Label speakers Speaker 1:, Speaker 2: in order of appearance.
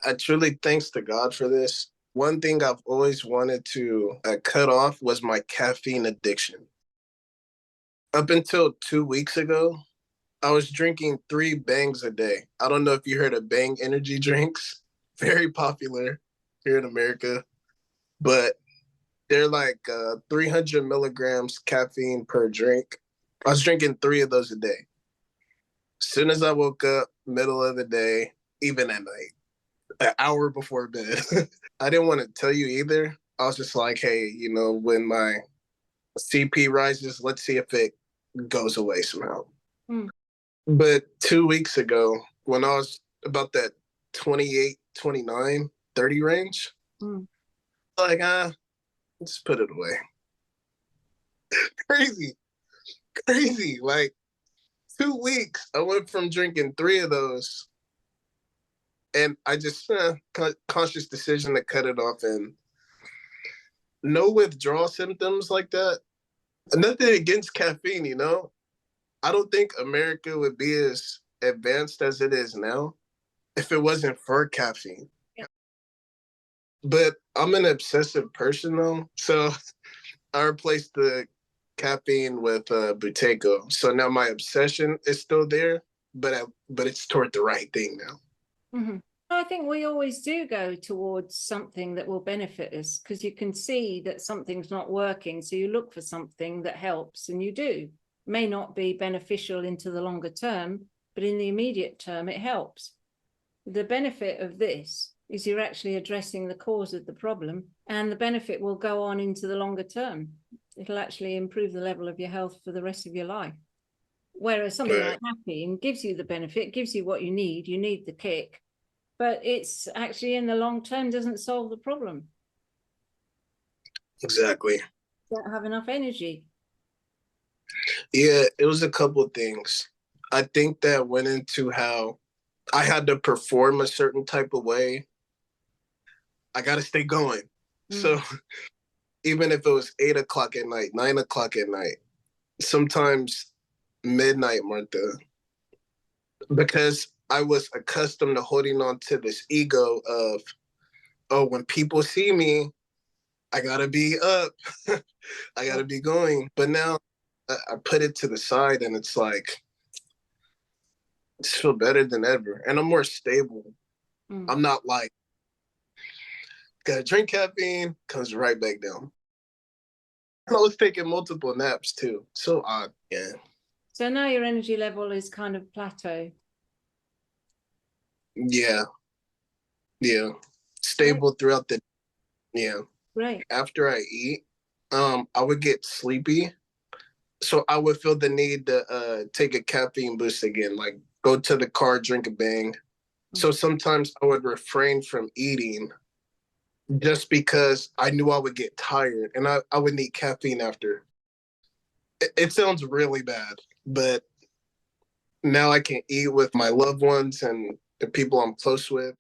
Speaker 1: I truly thanks to God for this. One thing I've always wanted to cut off was my caffeine addiction. Up until 2 weeks ago, I was drinking 3 bangs a day. I don't know if you heard of Bang energy drinks. Very popular here in America, but they're like 300 milligrams caffeine per drink. I was drinking 3 of those a day. As soon as I woke up, middle of the day, even at night, an hour before bed. I didn't want to tell you either. I was just like, hey, when my CP rises, let's see if it goes away somehow. But 2 weeks ago, when I was about that 28, 29, 30 range, like, just put it away. Crazy. Like 2 weeks, I went from drinking 3 of those, and I just conscious decision to cut it off, and no withdrawal symptoms like that. Nothing against caffeine, I don't think America would be as advanced as it is now if it wasn't for caffeine. Yeah. But I'm an obsessive person though, so I replaced the caffeine with Buteyko. So now my obsession is still there, but it's toward the right thing now.
Speaker 2: Mm-hmm. I think we always do go towards something that will benefit us, because you can see that something's not working. So you look for something that helps, and you do. May not be beneficial into the longer term, but in the immediate term, it helps. The benefit of this is you're actually addressing the cause of the problem, and the benefit will go on into the longer term. It'll actually improve the level of your health for the rest of your life. Whereas something like caffeine gives you the benefit, gives you what you need the kick, but it's actually in the long term doesn't solve the problem.
Speaker 1: Exactly.
Speaker 2: You don't have enough energy.
Speaker 1: Yeah, it was a couple of things. I think that went into how I had to perform a certain type of way. I got to stay going. So even if it was 8 o'clock at night, 9 o'clock at night, sometimes midnight, Martha, because I was accustomed to holding on to this ego of, oh, when people see me, I got to be up. I got to be going. But now I put it to the side, and it's like, I just feel better than ever. And I'm more stable. I'm not like, gotta drink caffeine, comes right back down. I was taking multiple naps too. So odd, yeah.
Speaker 2: So now your energy level is kind of plateau.
Speaker 1: Yeah. Stable throughout the, yeah.
Speaker 2: Right.
Speaker 1: After I eat, I would get sleepy. So I would feel the need to take a caffeine boost again, like go to the car, drink a bang. So sometimes I would refrain from eating just because I knew I would get tired, and I would need caffeine after. It sounds really bad, but now I can eat with my loved ones and the people I'm close with.